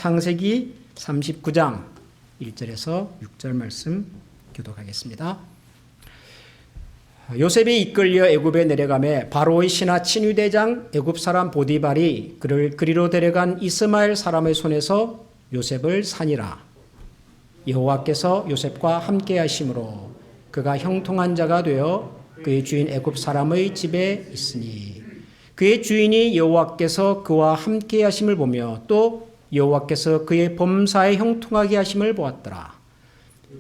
창세기 39장 1절에서 6절 말씀 교독하겠습니다. 요셉이 이끌려 애굽에 내려가매 바로의 신하 친위대장 애굽 사람 보디발이 그를 그리로 데려간 이스마엘 사람의 손에서 요셉을 산이라. 여호와께서 요셉과 함께 하심으로 그가 형통한 자가 되어 그의 주인 애굽 사람의 집에 있으니 그의 주인이 여호와께서 그와 함께 하심을 보며 또 여호와께서 그의 범사에 형통하게 하심을 보았더라.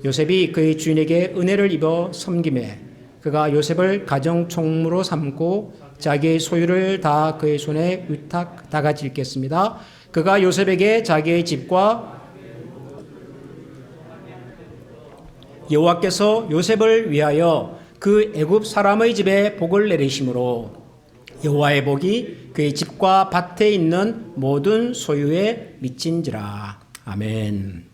요셉이 그의 주인에게 은혜를 입어 섬김에 그가 요셉을 가정 총무로 삼고 자기의 소유를 다 그의 손에 위탁 다 같이 읽겠습니다. 그가 요셉에게 자기의 집과 여호와께서 요셉을 위하여 그 애굽 사람의 집에 복을 내리심으로 여호와의 복이 그의 집과 밭에 있는 모든 소유에 미친지라. 아멘.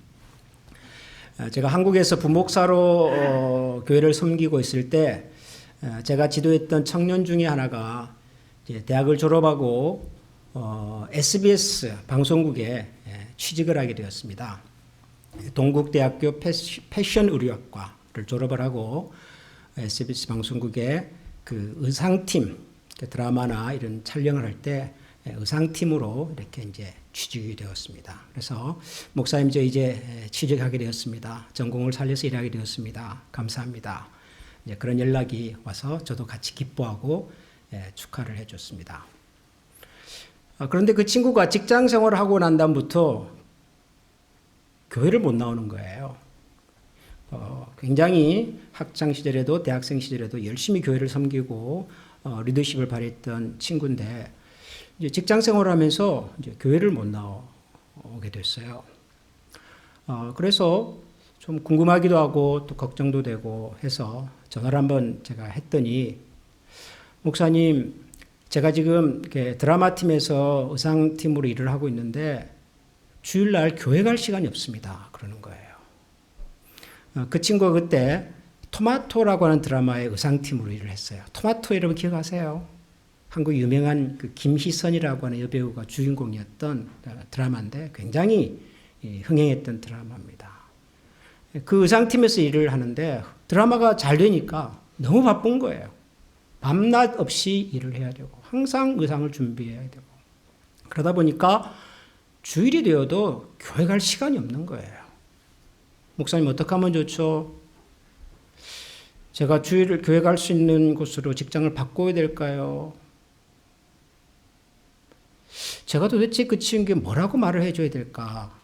제가 한국에서 부목사로 교회를 섬기고 있을 때 제가 지도했던 청년 중에 하나가 이제 대학을 졸업하고 SBS 방송국에 취직을 하게 되었습니다. 동국대학교 패션 의류학과를 졸업을 하고 SBS 방송국에 그 의상팀 드라마나 이런 촬영을 할 때 의상팀으로 이렇게 이제 취직이 되었습니다. 그래서 목사님 저 이제 취직하게 되었습니다. 전공을 살려서 일하게 되었습니다. 감사합니다. 이제 그런 연락이 와서 저도 같이 기뻐하고 축하를 해줬습니다. 그런데 그 친구가 직장 생활을 하고 난 다음부터 교회를 못 나오는 거예요. 굉장히 학창 시절에도 대학생 시절에도 열심히 교회를 섬기고 리더십을 발휘했던 친구인데 이제 직장 생활을 하면서 이제 교회를 못 나오게 됐어요. 그래서 좀 궁금하기도 하고 또 걱정도 되고 해서 전화를 한번 제가 했더니 목사님, 제가 지금 이렇게 드라마 팀에서 의상팀으로 일을 하고 있는데 주일날 교회 갈 시간이 없습니다. 그러는 거예요. 그 친구가 그때 토마토라고 하는 드라마의 의상팀으로 일을 했어요. 토마토 여러분 기억하세요? 한국 유명한 그 김희선이라고 하는 여배우가 주인공이었던 드라마인데 굉장히 흥행했던 드라마입니다. 그 의상팀에서 일을 하는데 드라마가 잘 되니까 너무 바쁜 거예요. 밤낮 없이 일을 해야 되고 항상 의상을 준비해야 되고 그러다 보니까 주일이 되어도 교회 갈 시간이 없는 거예요. 목사님 어떻게 하면 좋죠? 제가 주일을 교회 갈 수 있는 곳으로 직장을 바꿔야 될까요? 제가 도대체 그 친구에게 뭐라고 말을 해줘야 될까?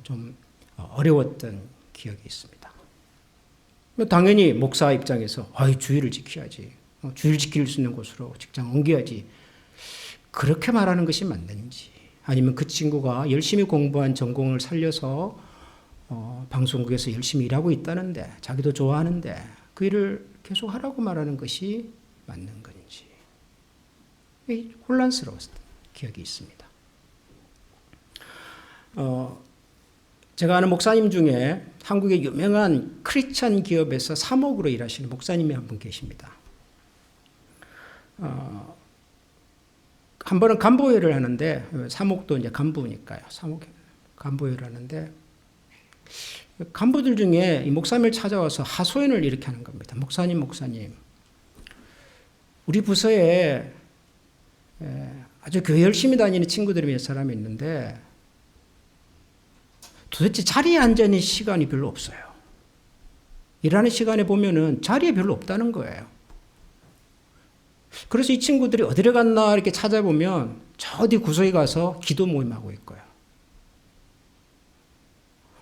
좀 어려웠던 기억이 있습니다. 당연히 목사 입장에서 주일을 지켜야지. 주일 지킬 수 있는 곳으로 직장 옮겨야지. 그렇게 말하는 것이 맞는지 아니면 그 친구가 열심히 공부한 전공을 살려서 방송국에서 열심히 일하고 있다는데 자기도 좋아하는데 그 일을 계속 하라고 말하는 것이 맞는 건지 혼란스러웠던 기억이 있습니다. 제가 아는 목사님 중에 한국의 유명한 크리스찬 기업에서 사목으로 일하시는 목사님이 한 분 계십니다. 한 번은 간부회를 하는데 사목도 이제 간부니까요. 사목 간부회를 하는데 간부들 중에 이 목사님을 찾아와서 하소연을 이렇게 하는 겁니다. 목사님, 우리 부서에 아주 교회 열심히 다니는 친구들이 몇 사람이 있는데 도대체 자리에 앉아 있는 시간이 별로 없어요. 일하는 시간에 보면은 자리에 별로 없다는 거예요. 그래서 이 친구들이 어디를 갔나 이렇게 찾아보면 저 어디 구석에 가서 기도 모임하고 있고요.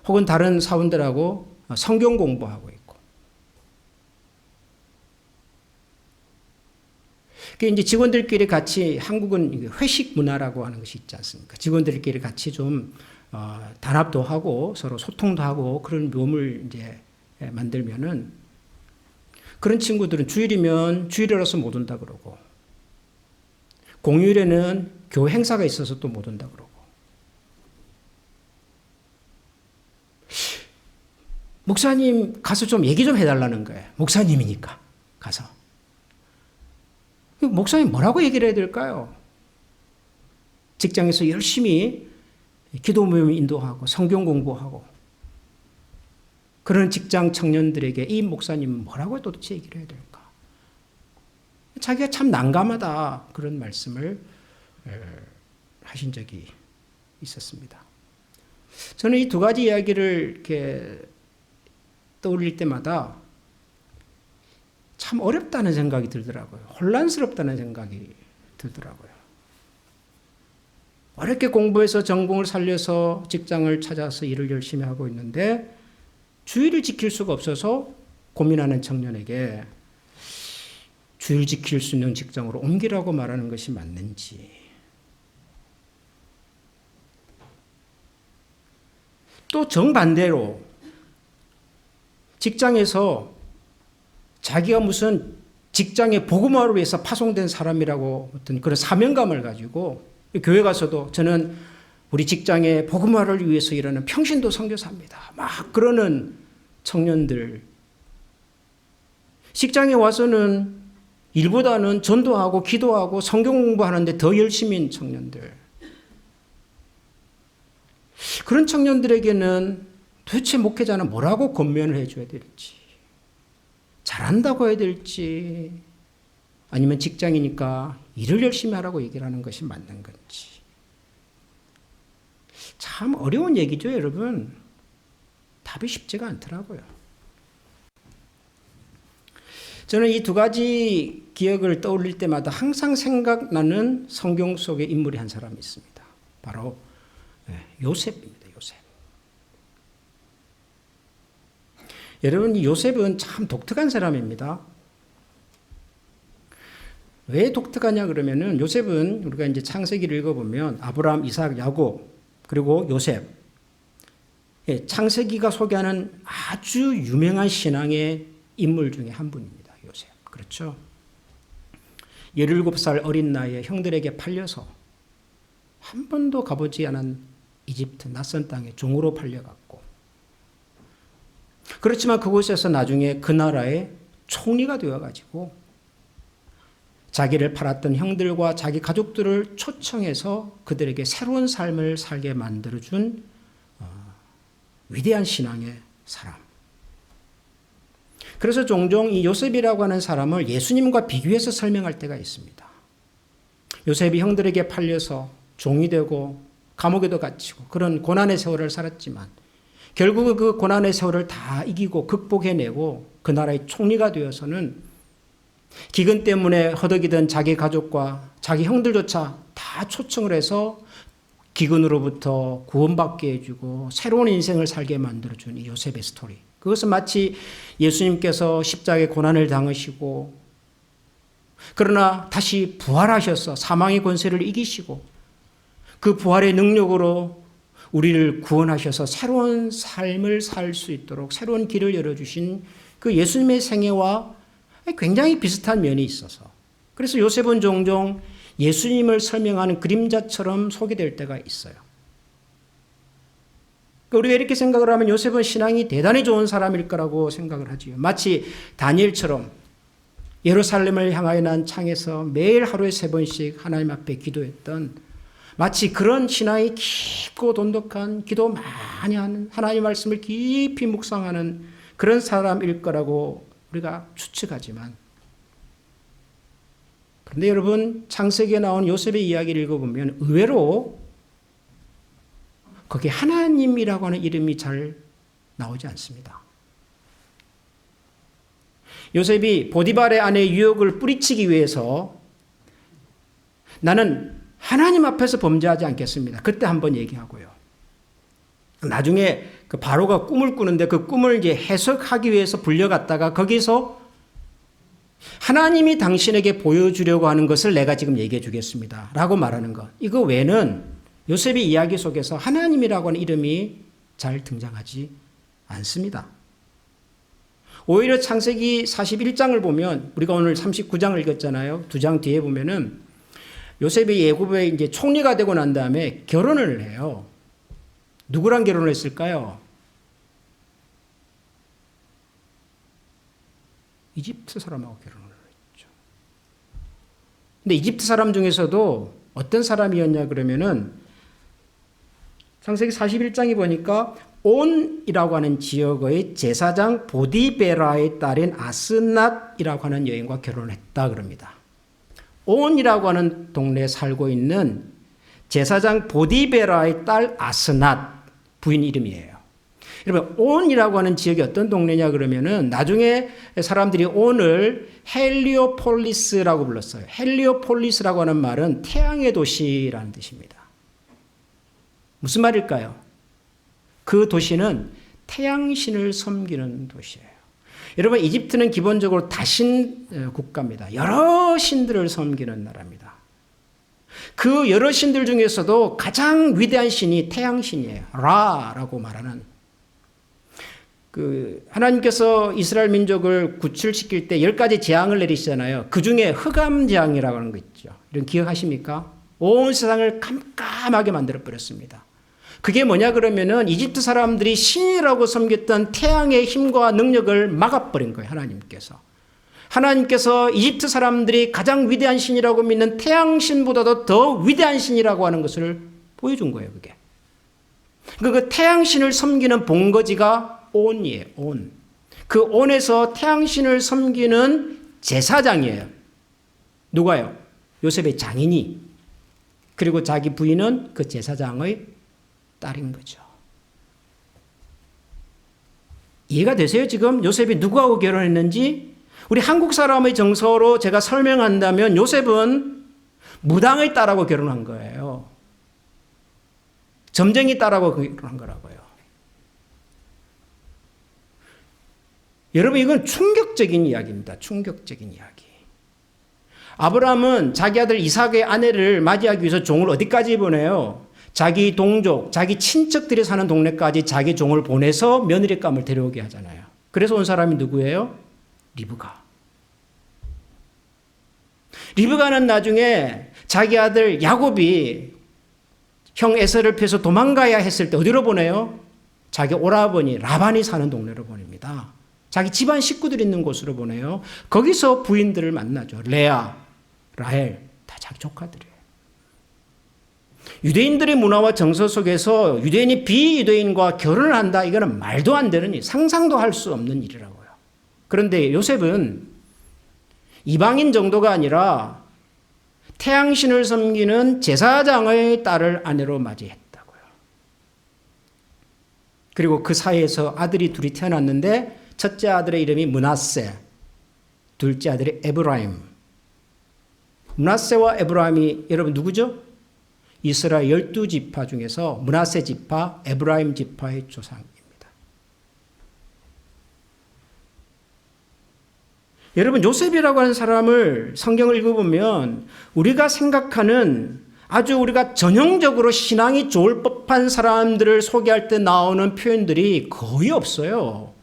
혹은 다른 사원들하고 성경 공부하고 있고. 그게 이제 직원들끼리 같이 한국은 회식 문화라고 하는 것이 있지 않습니까? 직원들끼리 같이 좀 단합도 하고 서로 소통도 하고 그런 모임을 이제 만들면은 그런 친구들은 주일이면 주일이라서 못 온다 그러고 공휴일에는 교회 행사가 있어서 또 못 온다 그러고 목사님 가서 좀 얘기 좀 해달라는 거예요. 목사님이니까 가서. 목사님 뭐라고 얘기를 해야 될까요? 직장에서 열심히 기도 모임 인도하고 성경 공부하고 그런 직장 청년들에게 이 목사님은 뭐라고 도대체 얘기를 해야 될까? 자기가 참 난감하다 그런 말씀을 하신 적이 있었습니다. 저는 이 두 가지 이야기를 이렇게 떠올릴 때마다 참 어렵다는 생각이 들더라고요. 혼란스럽다는 생각이 들더라고요. 어렵게 공부해서 전공을 살려서 직장을 찾아서 일을 열심히 하고 있는데 주의를 지킬 수가 없어서 고민하는 청년에게 주의를 지킬 수 있는 직장으로 옮기라고 말하는 것이 맞는지, 또 정반대로 직장에서 자기가 무슨 직장의 복음화를 위해서 파송된 사람이라고 어떤 그런 사명감을 가지고 교회 가서도 저는 우리 직장의 복음화를 위해서 일하는 평신도 선교사입니다. 막 그러는 청년들, 직장에 와서는 일보다는 전도하고 기도하고 성경 공부하는데 더 열심인 청년들, 그런 청년들에게는 도대체 목회자는 뭐라고 권면을 해줘야 될지, 잘한다고 해야 될지, 아니면 직장이니까 일을 열심히 하라고 얘기를 하는 것이 맞는 건지. 참 어려운 얘기죠, 여러분. 답이 쉽지가 않더라고요. 저는 이 두 가지 기억을 떠올릴 때마다 항상 생각나는 성경 속의 인물이 한 사람이 있습니다. 바로 요셉입니다. 요셉. 여러분, 이 요셉은 참 독특한 사람입니다. 왜 독특하냐 그러면은 요셉은 우리가 이제 창세기를 읽어보면 아브라함, 이삭, 야곱 그리고 요셉, 창세기가 소개하는 아주 유명한 신앙의 인물 중에 한 분입니다. 요셉. 그렇죠? 17살 어린 나이에 형들에게 팔려서 한 번도 가보지 않은 이집트 낯선 땅에 종으로 팔려갔고, 그렇지만 그곳에서 나중에 그 나라의 총리가 되어가지고 자기를 팔았던 형들과 자기 가족들을 초청해서 그들에게 새로운 삶을 살게 만들어준 위대한 신앙의 사람. 그래서 종종 이 요셉이라고 하는 사람을 예수님과 비교해서 설명할 때가 있습니다. 요셉이 형들에게 팔려서 종이 되고 감옥에도 갇히고 그런 고난의 세월을 살았지만 결국 그 고난의 세월을 다 이기고 극복해내고 그 나라의 총리가 되어서는 기근 때문에 허덕이던 자기 가족과 자기 형들조차 다 초청을 해서 기근으로부터 구원받게 해주고 새로운 인생을 살게 만들어준 이 요셉의 스토리. 그것은 마치 예수님께서 십자가의 고난을 당하시고 그러나 다시 부활하셔서 사망의 권세를 이기시고 그 부활의 능력으로 우리를 구원하셔서 새로운 삶을 살 수 있도록 새로운 길을 열어주신 그 예수님의 생애와 굉장히 비슷한 면이 있어서, 그래서 요셉은 종종 예수님을 설명하는 그림자처럼 소개될 때가 있어요. 우리가 이렇게 생각을 하면 요셉은 신앙이 대단히 좋은 사람일 거라고 생각을 하지요. 마치 다니엘처럼 예루살렘을 향하여 난 창에서 매일 하루에 3번씩 하나님 앞에 기도했던, 마치 그런 신앙이 깊고 돈독한, 기도 많이 하는, 하나님의 말씀을 깊이 묵상하는 그런 사람일 거라고 우리가 추측하지만, 그런데 여러분 창세기에 나온 요셉의 이야기를 읽어보면 의외로 거기에 하나님이라고 하는 이름이 잘 나오지 않습니다. 요셉이 보디발의 아내의 유혹을 뿌리치기 위해서 나는 하나님 앞에서 범죄하지 않겠습니다. 그때 한번 얘기하고요. 나중에 그 바로가 꿈을 꾸는데 그 꿈을 이제 해석하기 위해서 불려갔다가 거기서 하나님이 당신에게 보여주려고 하는 것을 내가 지금 얘기해 주겠습니다. 라고 말하는 것. 이거 외에는 요셉의 이야기 속에서 하나님이라고 하는 이름이 잘 등장하지 않습니다. 오히려 창세기 41장을 보면, 우리가 오늘 39장을 읽었잖아요. 2장 뒤에 보면은 요셉이 애굽의 이제 총리가 되고 난 다음에 결혼을 해요. 누구랑 결혼을 했을까요? 이집트 사람하고 결혼을 했죠. 근데 이집트 사람 중에서도 어떤 사람이었냐 그러면은 창세기 41장에 보니까 온이라고 하는 지역의 제사장 보디베라의 딸인 아스낫이라고 하는 여인과 결혼을 했다 그럽니다. 온이라고 하는 동네에 살고 있는 제사장 보디베라의 딸 아스낫 부인 이름이에요. 여러분 온이라고 하는 지역이 어떤 동네냐 그러면은 나중에 사람들이 온을 헬리오폴리스라고 불렀어요. 헬리오폴리스라고 하는 말은 태양의 도시라는 뜻입니다. 무슨 말일까요? 그 도시는 태양신을 섬기는 도시예요. 여러분 이집트는 기본적으로 다신 국가입니다. 여러 신들을 섬기는 나라입니다. 그 여러 신들 중에서도 가장 위대한 신이 태양신이에요. 라라고 말하는. 하나님께서 이스라엘 민족을 구출시킬 때 10가지 재앙을 내리시잖아요. 그 중에 흑암 재앙이라고 하는 거 있죠. 이런 기억하십니까? 온 세상을 깜깜하게 만들어버렸습니다. 그게 뭐냐 그러면은 이집트 사람들이 신이라고 섬겼던 태양의 힘과 능력을 막아버린 거예요. 하나님께서 이집트 사람들이 가장 위대한 신이라고 믿는 태양신보다도 더 위대한 신이라고 하는 것을 보여준 거예요. 그게. 그 태양신을 섬기는 본거지가 온이에요. 온. 그 온에서 태양신을 섬기는 제사장이에요. 누가요? 요셉의 장인이. 그리고 자기 부인은 그 제사장의 딸인 거죠. 이해가 되세요? 지금 요셉이 누구하고 결혼했는지? 우리 한국 사람의 정서로 제가 설명한다면 요셉은 무당의 딸하고 결혼한 거예요. 점쟁이 딸하고 결혼한 거라고요. 여러분 이건 충격적인 이야기입니다. 충격적인 이야기. 아브라함은 자기 아들 이삭의 아내를 맞이하기 위해서 종을 어디까지 보내요? 자기 동족, 자기 친척들이 사는 동네까지 자기 종을 보내서 며느리감을 데려오게 하잖아요. 그래서 온 사람이 누구예요? 리브가. 리브가는 나중에 자기 아들 야곱이 형 에서를 피해서 도망가야 했을 때 어디로 보내요? 자기 오라버니 라반이 사는 동네로 보냅니다. 자기 집안 식구들 있는 곳으로 보내요. 거기서 부인들을 만나죠. 레아, 라헬, 다 자기 조카들이에요. 유대인들의 문화와 정서 속에서 유대인이 비유대인과 결혼을 한다. 이거는 말도 안 되는 일, 상상도 할 수 없는 일이라고요. 그런데 요셉은 이방인 정도가 아니라 태양신을 섬기는 제사장의 딸을 아내로 맞이했다고요. 그리고 그 사이에서 아들이 둘이 태어났는데 첫째 아들의 이름이 므낫세, 둘째 아들이 에브라임. 므낫세와 에브라임이 여러분 누구죠? 이스라엘 12지파 중에서 므낫세 지파, 에브라임 지파의 조상입니다. 여러분 요셉이라고 하는 사람을 성경을 읽어보면 우리가 생각하는 아주 우리가 전형적으로 신앙이 좋을 법한 사람들을 소개할 때 나오는 표현들이 거의 없어요.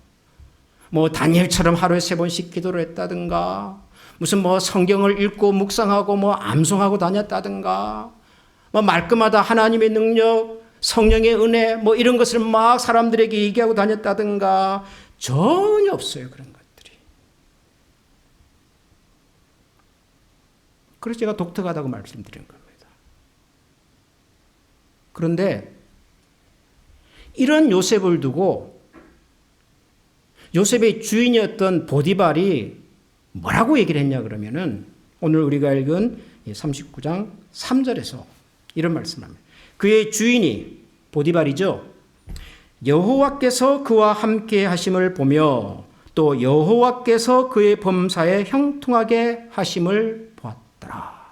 뭐 다니엘처럼 하루에 3번씩 기도를 했다든가 무슨 뭐 성경을 읽고 묵상하고 뭐 암송하고 다녔다든가 뭐 말끝마다 하나님의 능력, 성령의 은혜 뭐 이런 것을 막 사람들에게 얘기하고 다녔다든가 전혀 없어요. 그런 것들이. 그래서 제가 독특하다고 말씀드린 겁니다. 그런데 이런 요셉을 두고 요셉의 주인이었던 보디발이 뭐라고 얘기를 했냐 그러면은 오늘 우리가 읽은 39장 3절에서 이런 말씀합니다. 그의 주인이 보디발이죠. 여호와께서 그와 함께 하심을 보며 또 여호와께서 그의 범사에 형통하게 하심을 보았더라.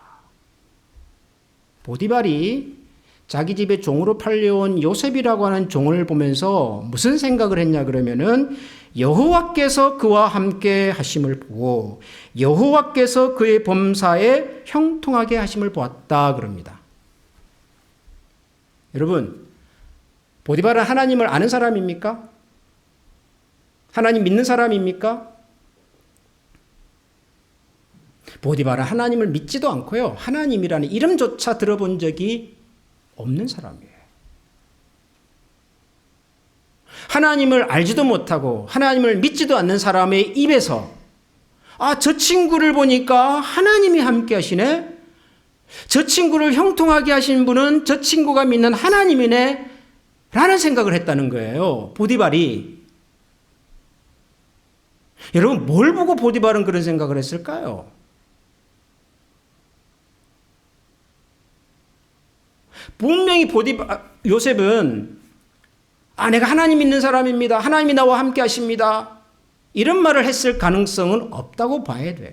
보디발이 자기 집에 종으로 팔려온 요셉이라고 하는 종을 보면서 무슨 생각을 했냐 그러면은 여호와께서 그와 함께 하심을 보고 여호와께서 그의 범사에 형통하게 하심을 보았다 그럽니다. 여러분, 보디발은 하나님을 아는 사람입니까? 하나님 믿는 사람입니까? 보디발은 하나님을 믿지도 않고요. 하나님이라는 이름조차 들어본 적이 없는 사람이에요. 하나님을 알지도 못하고 하나님을 믿지도 않는 사람의 입에서 저 친구를 보니까 하나님이 함께 하시네? 저 친구를 형통하게 하신 분은 저 친구가 믿는 하나님이네 라는 생각을 했다는 거예요. 보디발이. 여러분, 뭘 보고 보디발은 그런 생각을 했을까요? 분명히 요셉은 내가 하나님 믿는 사람입니다. 하나님이 나와 함께 하십니다. 이런 말을 했을 가능성은 없다고 봐야 돼요.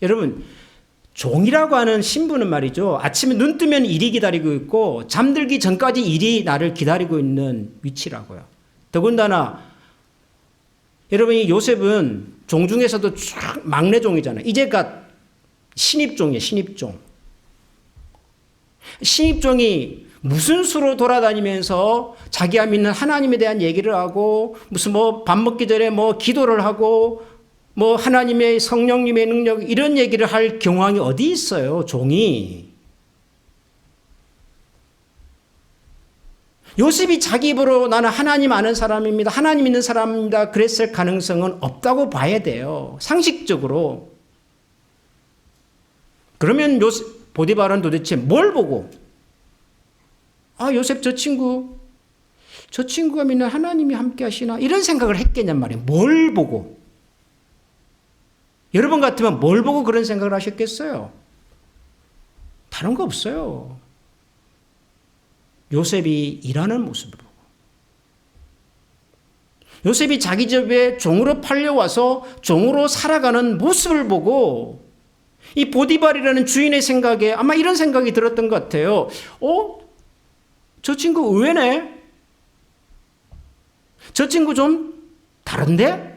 여러분, 종이라고 하는 신분은 말이죠. 아침에 눈 뜨면 일이 기다리고 있고 잠들기 전까지 일이 나를 기다리고 있는 위치라고요. 더군다나 여러분이 요셉은 종 중에서도 막내 종이잖아요. 이제가 신입종이에요. 신입종. 신입종이 무슨 수로 돌아다니면서 자기가 믿는 하나님에 대한 얘기를 하고 무슨 밥 먹기 전에 기도를 하고 하나님의 성령님의 능력 이런 얘기를 할 경황이 어디 있어요, 종이. 요셉이 자기 입으로 나는 하나님 아는 사람입니다. 하나님 있는 사람입니다. 그랬을 가능성은 없다고 봐야 돼요. 상식적으로. 그러면 보디발은 도대체 뭘 보고 요셉 저 친구가 믿는 하나님이 함께 하시나 이런 생각을 했겠냔 말이에요. 뭘 보고. 여러분 같으면 뭘 보고 그런 생각을 하셨겠어요? 다른 거 없어요. 요셉이 일하는 모습을 보고 요셉이 자기 집에 종으로 팔려와서 종으로 살아가는 모습을 보고 이 보디발이라는 주인의 생각에 아마 이런 생각이 들었던 것 같아요. 저 친구 의외네? 저 친구 좀 다른데?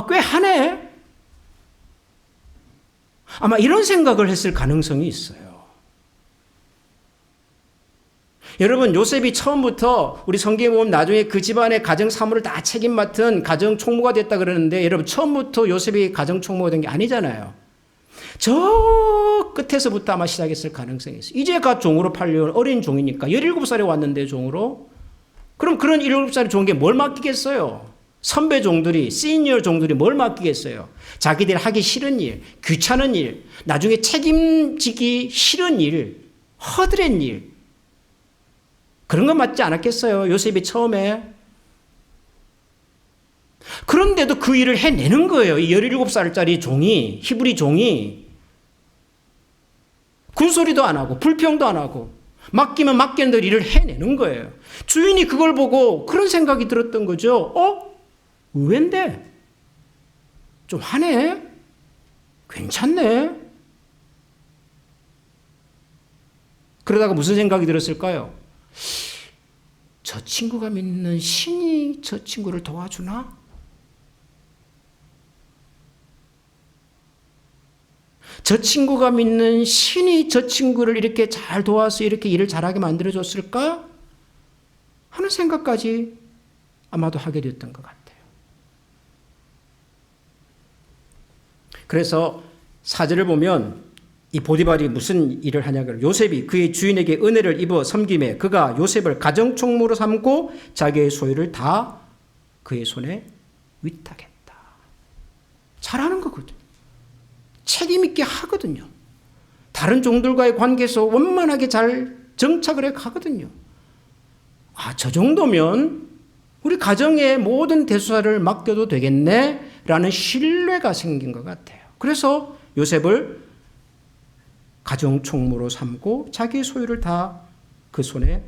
꽤 하네? 아마 이런 생각을 했을 가능성이 있어요. 여러분, 요셉이 처음부터 우리 성경에 보면 나중에 그 집안의 가정 사무를 다 책임 맡은 가정 총무가 됐다 그러는데 여러분 처음부터 요셉이 가정 총무가 된 게 아니잖아요. 저 끝에서부터 아마 시작했을 가능성이 있어요. 이제 갓 종으로 팔려온 어린 종이니까 17살에 왔는데 종으로. 그럼 그런 17살의 종에게 뭘 맡기겠어요? 선배 종들이, 시니어 종들이 뭘 맡기겠어요? 자기들 하기 싫은 일, 귀찮은 일, 나중에 책임지기 싫은 일, 허드렛 일. 그런 건 맞지 않았겠어요? 요셉이 처음에. 그런데도 그 일을 해내는 거예요. 이 17살짜리 종이, 히브리 종이. 군소리도 안 하고 불평도 안 하고 맡기면 맡기는 대로 일을 해내는 거예요. 주인이 그걸 보고 그런 생각이 들었던 거죠. 의외인데 좀 하네? 괜찮네? 그러다가 무슨 생각이 들었을까요? 저 친구가 믿는 신이 저 친구를 도와주나? 저 친구가 믿는 신이 저 친구를 이렇게 잘 도와서 이렇게 일을 잘하게 만들어줬을까? 하는 생각까지 아마도 하게 됐던 것 같아요. 그래서 4절을 보면 이 보디발이 무슨 일을 하냐고 요셉이 그의 주인에게 은혜를 입어 섬김에 그가 요셉을 가정총무로 삼고 자기의 소유를 다 그의 손에 위탁했다. 잘하는 거거든요. 책임 있게 하거든요. 다른 종들과의 관계에서 원만하게 잘 정착을 해 가거든요. 저 정도면 우리 가정의 모든 대수사를 맡겨도 되겠네 라는 신뢰가 생긴 것 같아요. 그래서 요셉을 가정총무로 삼고 자기의 소유를 다 그 손에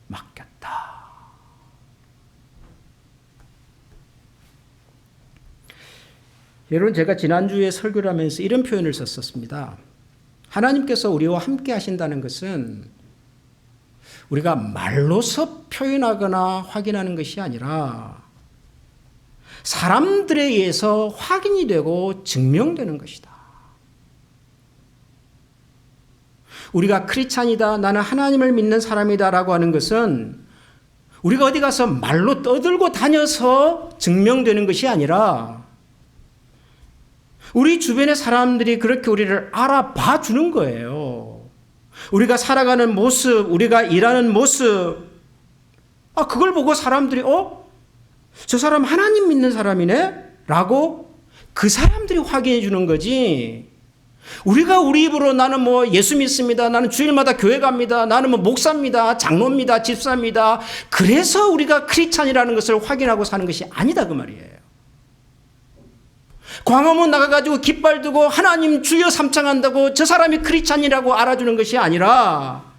맡겼다. 여러분, 제가 지난주에 설교를 하면서 이런 표현을 썼었습니다. 하나님께서 우리와 함께 하신다는 것은 우리가 말로서 표현하거나 확인하는 것이 아니라 사람들에 의해서 확인이 되고 증명되는 것이다. 우리가 크리스찬이다, 나는 하나님을 믿는 사람이다 라고 하는 것은 우리가 어디 가서 말로 떠들고 다녀서 증명되는 것이 아니라 우리 주변의 사람들이 그렇게 우리를 알아봐 주는 거예요. 우리가 살아가는 모습, 우리가 일하는 모습, 그걸 보고 사람들이 저 사람 하나님 믿는 사람이네? 라고 그 사람들이 확인해 주는 거지. 우리가 우리 입으로 나는 뭐 예수 믿습니다. 나는 주일마다 교회 갑니다. 나는 뭐 목사입니다. 장로입니다. 집사입니다. 그래서 우리가 크리스찬이라는 것을 확인하고 사는 것이 아니다 그 말이에요. 광화문 나가가지고 깃발 들고 하나님 주여 삼창한다고 저 사람이 크리스찬이라고 알아주는 것이 아니라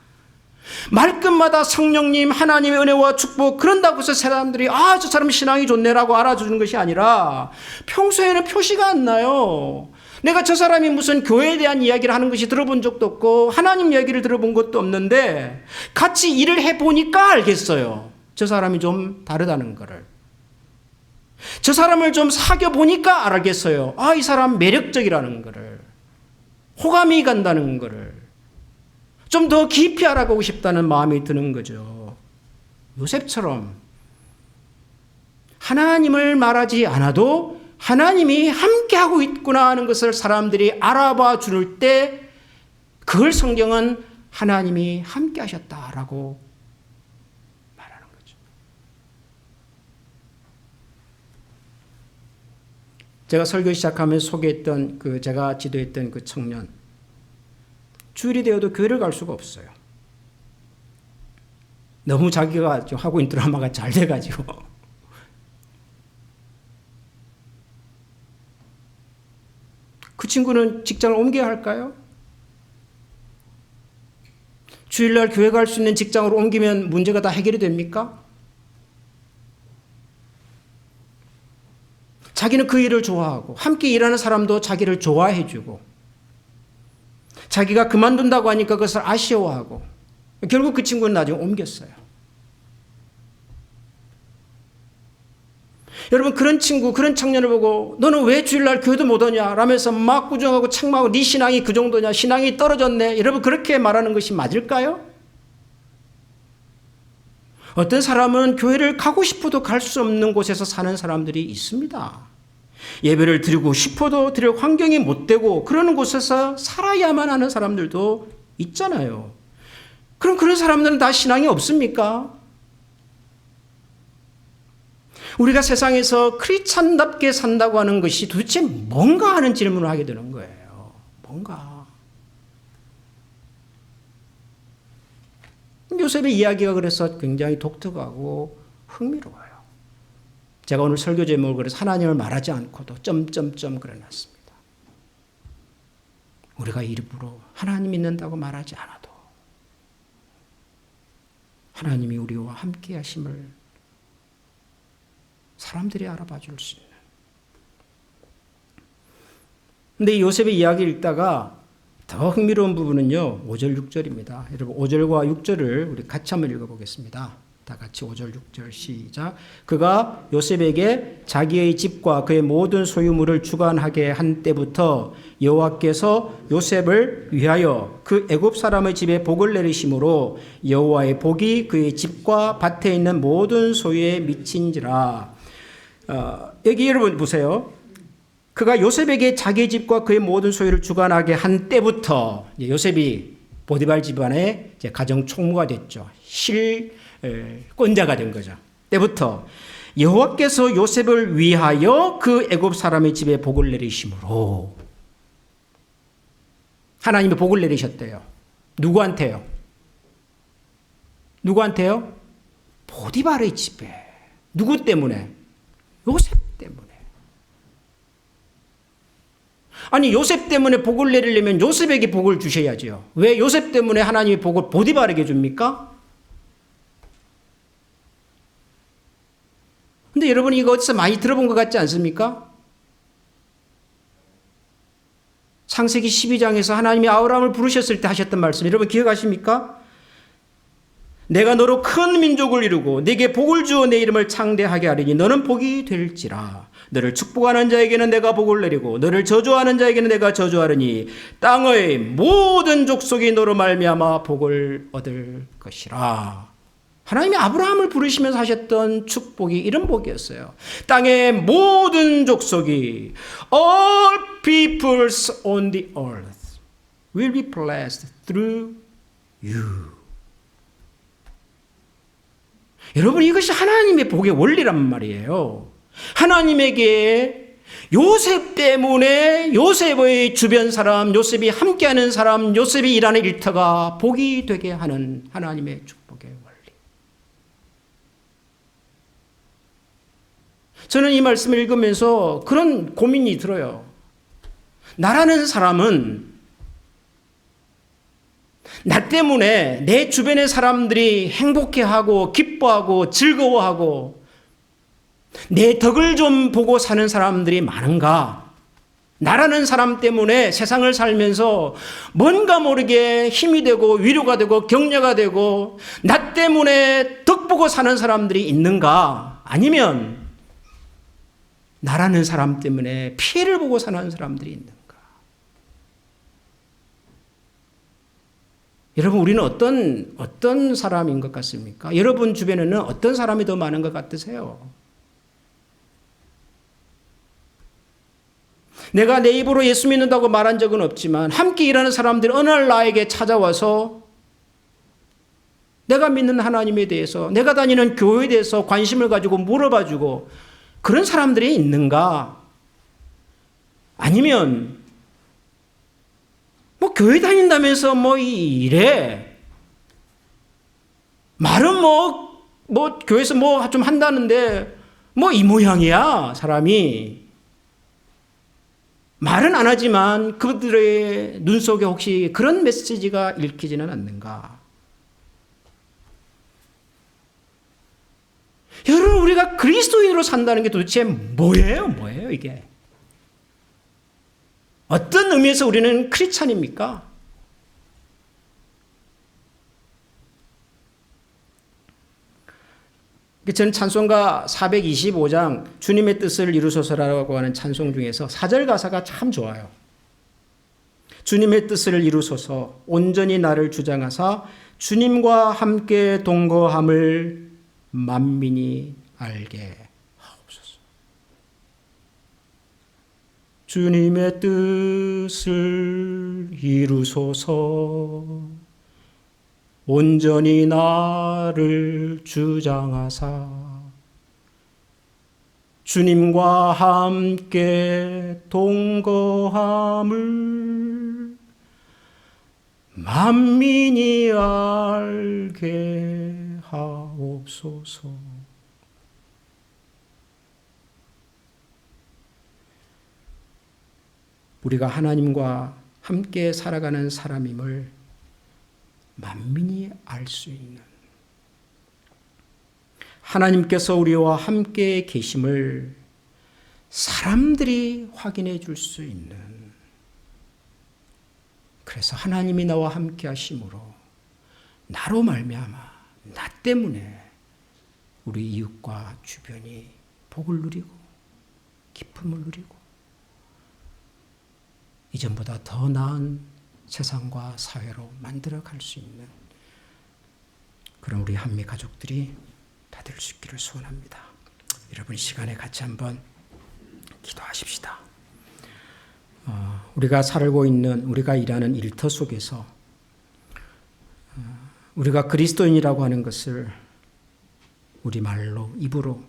말끝마다 성령님 하나님의 은혜와 축복 그런다고 해서 사람들이 저 사람 신앙이 좋네라고 알아주는 것이 아니라 평소에는 표시가 안 나요. 내가 저 사람이 무슨 교회에 대한 이야기를 하는 것이 들어본 적도 없고 하나님 이야기를 들어본 것도 없는데 같이 일을 해보니까 알겠어요. 저 사람이 좀 다르다는 거를. 저 사람을 좀 사귀어보니까 알겠어요. 이 사람 매력적이라는 거를. 호감이 간다는 거를. 좀 더 깊이 알아보고 싶다는 마음이 드는 거죠. 요셉처럼 하나님을 말하지 않아도 하나님이 함께하고 있구나 하는 것을 사람들이 알아봐 줄 때 그걸 성경은 하나님이 함께하셨다라고 말하는 거죠. 제가 설교 시작하면서 소개했던 제가 지도했던 그 청년, 주일이 되어도 교회를 갈 수가 없어요. 너무 자기가 하고 있는 드라마가 잘 돼가지고. 그 친구는 직장을 옮겨야 할까요? 주일날 교회 갈 수 있는 직장으로 옮기면 문제가 다 해결이 됩니까? 자기는 그 일을 좋아하고 함께 일하는 사람도 자기를 좋아해주고 자기가 그만둔다고 하니까 그것을 아쉬워하고 결국 그 친구는 나중에 옮겼어요. 여러분 그런 친구, 그런 청년을 보고 너는 왜 주일날 교회도 못 오냐 라면서 막 꾸중하고 책망하고 네 신앙이 그 정도냐, 신앙이 떨어졌네, 여러분 그렇게 말하는 것이 맞을까요? 어떤 사람은 교회를 가고 싶어도 갈 수 없는 곳에서 사는 사람들이 있습니다. 예배를 드리고 싶어도 드릴 환경이 못 되고 그러는 곳에서 살아야만 하는 사람들도 있잖아요. 그럼 그런 사람들은 다 신앙이 없습니까? 우리가 세상에서 크리스찬답게 산다고 하는 것이 도대체 뭔가 하는 질문을 하게 되는 거예요. 뭔가. 요셉의 이야기가 그래서 굉장히 독특하고 흥미로워요. 제가 오늘 설교 제목을 그래서 하나님을 말하지 않고도 점점점 그려놨습니다. 우리가 일부러 하나님 믿는다고 말하지 않아도 하나님이 우리와 함께 하심을 사람들이 알아봐 줄 수 있는. 근데 이 요셉의 이야기를 읽다가 더 흥미로운 부분은요, 5절, 6절입니다. 여러분, 5절과 6절을 우리 같이 한번 읽어보겠습니다. 다 같이 5절, 6절 시작. 그가 요셉에게 자기의 집과 그의 모든 소유물을 주관하게 한 때부터 여호와께서 요셉을 위하여 그 애굽 사람의 집에 복을 내리심으로 여호와의 복이 그의 집과 밭에 있는 모든 소유에 미친지라. 여기 여러분 보세요. 그가 요셉에게 자기 집과 그의 모든 소유를 주관하게 한 때부터 요셉이 보디발 집안의 가정 총무가 됐죠. 실권자가 된 거죠. 때부터 여호와께서 요셉을 위하여 그 애굽 사람의 집에 복을 내리심으로 하나님이 복을 내리셨대요. 누구한테요? 누구한테요? 보디발의 집에. 누구 때문에? 요셉 때문에. 아니 요셉 때문에 복을 내리려면 요셉에게 복을 주셔야죠. 왜 요셉 때문에 하나님이 복을 보디발에게 줍니까? 근데 여러분 이거 어디서 많이 들어본 것 같지 않습니까? 창세기 12장에서 하나님이 아브라함을 부르셨을 때 하셨던 말씀 여러분 기억하십니까? 내가 너로 큰 민족을 이루고 네게 복을 주어 내 이름을 창대하게 하리니 너는 복이 될지라. 너를 축복하는 자에게는 내가 복을 내리고 너를 저주하는 자에게는 내가 저주하리니 땅의 모든 족속이 너로 말미암아 복을 얻을 것이라. 하나님이 아브라함을 부르시면서 하셨던 축복이 이런 복이었어요. 땅의 모든 족속이 all peoples on the earth will be blessed through you. 여러분 이것이 하나님의 복의 원리란 말이에요. 하나님에게 요셉 때문에 요셉의 주변 사람, 요셉이 함께하는 사람, 요셉이 일하는 일터가 복이 되게 하는 하나님의 축복의 원리. 저는 이 말씀을 읽으면서 그런 고민이 들어요. 나라는 사람은 나 때문에 내 주변의 사람들이 행복해하고 기뻐하고 즐거워하고 내 덕을 좀 보고 사는 사람들이 많은가? 나라는 사람 때문에 세상을 살면서 뭔가 모르게 힘이 되고 위로가 되고 격려가 되고 나 때문에 덕 보고 사는 사람들이 있는가? 아니면 나라는 사람 때문에 피해를 보고 사는 사람들이 있는가? 여러분, 우리는 어떤 사람인 것 같습니까? 여러분 주변에는 어떤 사람이 더 많은 것 같으세요? 내가 내 입으로 예수 믿는다고 말한 적은 없지만 함께 일하는 사람들이 어느 날 나에게 찾아와서 내가 믿는 하나님에 대해서, 내가 다니는 교회에 대해서 관심을 가지고 물어봐주고 그런 사람들이 있는가? 아니면 뭐 교회 다닌다면서 뭐 이래, 말은 뭐 교회에서 뭐 좀 한다는데 뭐 이 모양이야 사람이. 말은 안 하지만 그들의 눈 속에 혹시 그런 메시지가 읽히지는 않는가? 여러분, 우리가 그리스도인으로 산다는 게 도대체 뭐예요 이게? 어떤 의미에서 우리는 크리스찬입니까? 저는 찬송가 425장 주님의 뜻을 이루소서라고 하는 찬송 중에서 4절 가사가 참 좋아요. 주님의 뜻을 이루소서 온전히 나를 주장하사 주님과 함께 동거함을 만민이 알게 하옵소서. 주님의 뜻을 이루소서 온전히 나를 주장하사 주님과 함께 동거함을 만민이 알게 하옵소서. 우리가 하나님과 함께 살아가는 사람임을 만민이 알 수 있는, 하나님께서 우리와 함께 계심을 사람들이 확인해 줄 수 있는, 그래서 하나님이 나와 함께 하심으로 나로 말미암아 나 때문에 우리 이웃과 주변이 복을 누리고 기쁨을 누리고 이전보다 더 나은 세상과 사회로 만들어갈 수 있는 그런 우리 한미 가족들이 다 될 수 있기를 소원합니다. 여러분, 이 시간에 같이 한번 기도하십시다. 우리가 살고 있는, 우리가 일하는 일터 속에서 우리가 그리스도인이라고 하는 것을 우리 말로, 입으로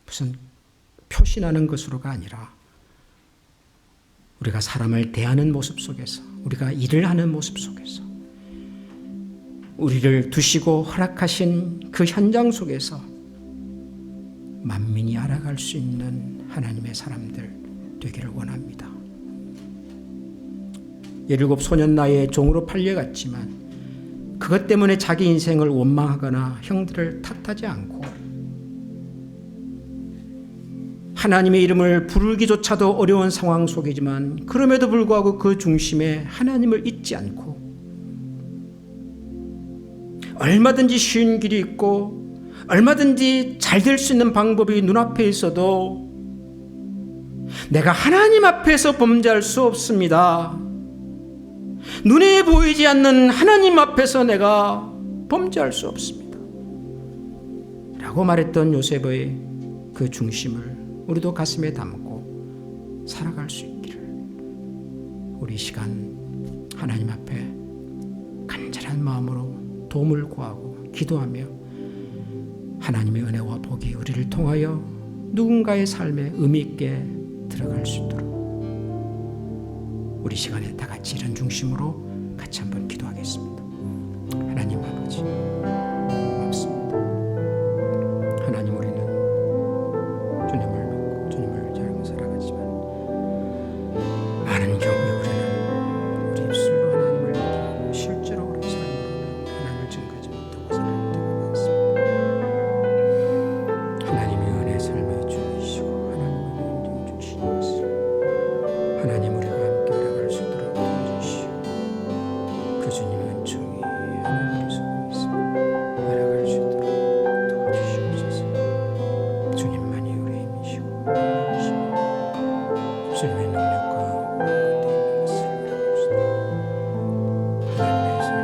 무슨 표시나는 것으로가 아니라 우리가 사람을 대하는 모습 속에서, 우리가 일을 하는 모습 속에서, 우리를 두시고 허락하신 그 현장 속에서 만민이 알아갈 수 있는 하나님의 사람들 되기를 원합니다. 17 소년 나이에 종으로 팔려갔지만 그것 때문에 자기 인생을 원망하거나 형들을 탓하지 않고 하나님의 이름을 부르기조차도 어려운 상황 속이지만 그럼에도 불구하고 그 중심에 하나님을 잊지 않고 얼마든지 쉬운 길이 있고 얼마든지 잘 될 수 있는 방법이 눈앞에 있어도 내가 하나님 앞에서 범죄할 수 없습니다. 눈에 보이지 않는 하나님 앞에서 내가 범죄할 수 없습니다. 라고 말했던 요셉의 그 중심을 우리도 가슴에 담고 살아갈 수 있기를 우리 시간 하나님 앞에 간절한 마음으로 도움을 구하고 기도하며 하나님의 은혜와 복이 우리를 통하여 누군가의 삶에 의미 있게 들어갈 수 있도록 우리 시간에 다 같이 이런 중심으로 같이 한번 기도하겠습니다. 하나님 아버지, 고맙습니다. 하나님, 우리는 주님을 믿고 주님을 잘 알고 살아가지만 많은 경우에 우리는 우리 입술로 하나님을 믿고 실제로 우리 삶으로 하나님을 증거하지 못하고 살아갈 때가 많습니다. 하나님의 은혜 삶에 주시고 하나님의 은혜 주시는 것을 하나님 우리가 함께 알아갈 수 있도록 도와주시오. 그 주님의 은총이 하나님 속에 있습니다. 알아갈 수 있도록 도와주시옵소서. 주님만이 우리의 힘이시고 능력이시고 주님의 능력과 가운데 있는 것을 알아갈 수 있도록 하나님의 사랑을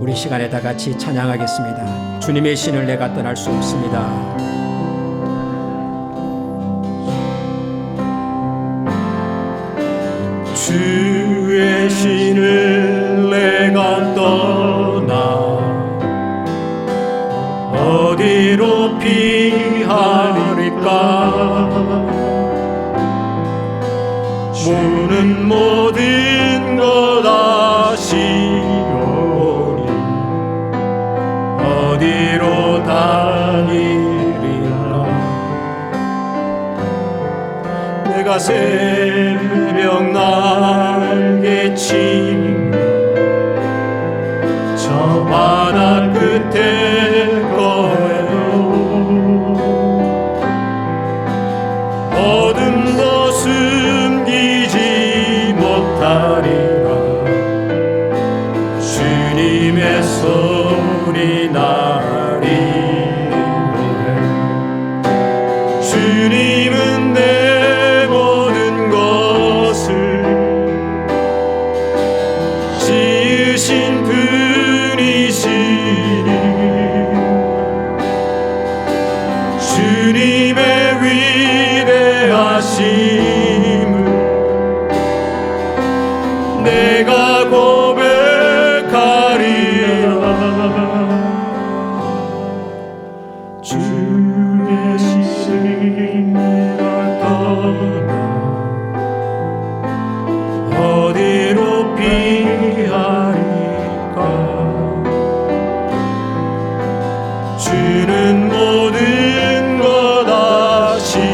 우리 시간에 다 같이 찬양하겠습니다. 주님의 신을 내가 떠날 수 없습니다. 주의 신을 내가 떠나 어디로 피하리까? 주는 모든 것 아시오니 어디로 다니리까? 내가 새벽 날개 치며 저 바다 끝에 거해요. 어둠도 숨기지 못하리라. 주님의 소리 나리로래. 주님은 내 모든 것을 지으신 분이시니 주님의 위대하심을 내가 고백하리라. 주의 신을 떠나 어디로 피하리까? 주는 모든 것 아시오니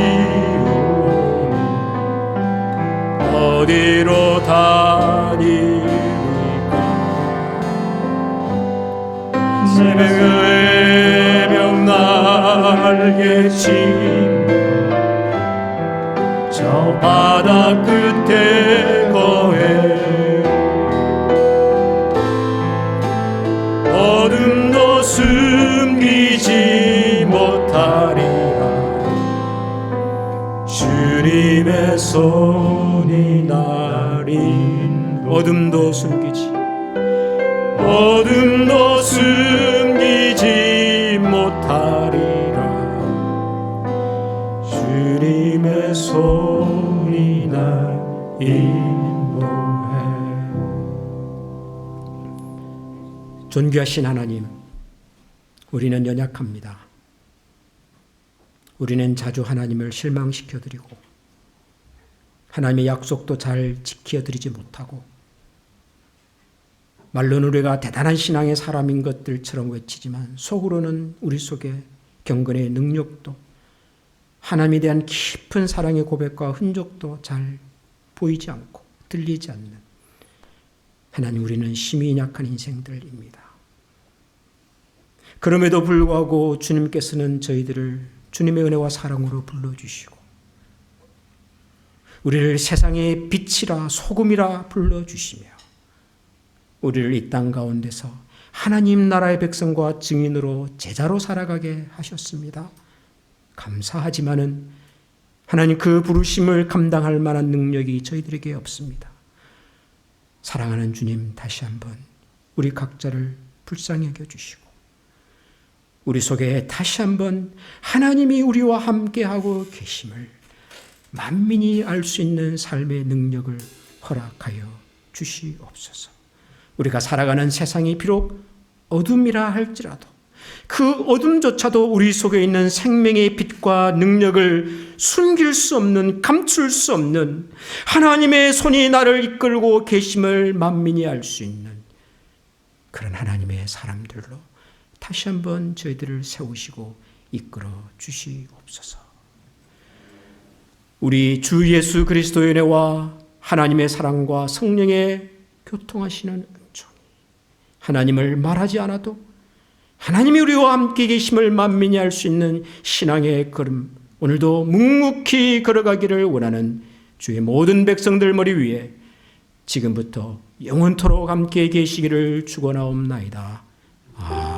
어디로 다니리까? 새벽 날개 치며 저 바다 끝에 거해 어둠도 숨기지 못하리라. 주님의 손이 나린 어둠도 숨기지 못하리라. 주님의 손이 날 인도해. 존귀하신 하나님, 우리는 연약합니다. 우리는 자주 하나님을 실망시켜드리고 하나님의 약속도 잘 지켜드리지 못하고 말로는 우리가 대단한 신앙의 사람인 것들처럼 외치지만 속으로는 우리 속에 경건의 능력도 하나님에 대한 깊은 사랑의 고백과 흔적도 잘 보이지 않고 들리지 않는 하나님, 우리는 심히 약한 인생들입니다. 그럼에도 불구하고 주님께서는 저희들을 주님의 은혜와 사랑으로 불러주시고 우리를 세상의 빛이라 소금이라 불러주시며 우리를 이 땅 가운데서 하나님 나라의 백성과 증인으로 제자로 살아가게 하셨습니다. 감사하지만은 하나님, 그 부르심을 감당할 만한 능력이 저희들에게 없습니다. 사랑하는 주님, 다시 한번 우리 각자를 불쌍히 여겨주시고 우리 속에 다시 한번 하나님이 우리와 함께하고 계심을 만민이 알 수 있는 삶의 능력을 허락하여 주시옵소서. 우리가 살아가는 세상이 비록 어둠이라 할지라도 그 어둠조차도 우리 속에 있는 생명의 빛과 능력을 숨길 수 없는, 감출 수 없는 하나님의 손이 나를 이끌고 계심을 만민이 알 수 있는 그런 하나님의 사람들로 다시 한번 저희들을 세우시고 이끌어 주시옵소서. 우리 주 예수 그리스도의 은혜와 하나님의 사랑과 성령의 교통하시는 은총이, 하나님을 말하지 않아도 하나님이 우리와 함께 계심을 만민이 알 수 있는 신앙의 걸음, 오늘도 묵묵히 걸어가기를 원하는 주의 모든 백성들 머리 위에 지금부터 영원토록 함께 계시기를 축원하옵나이다. 아멘.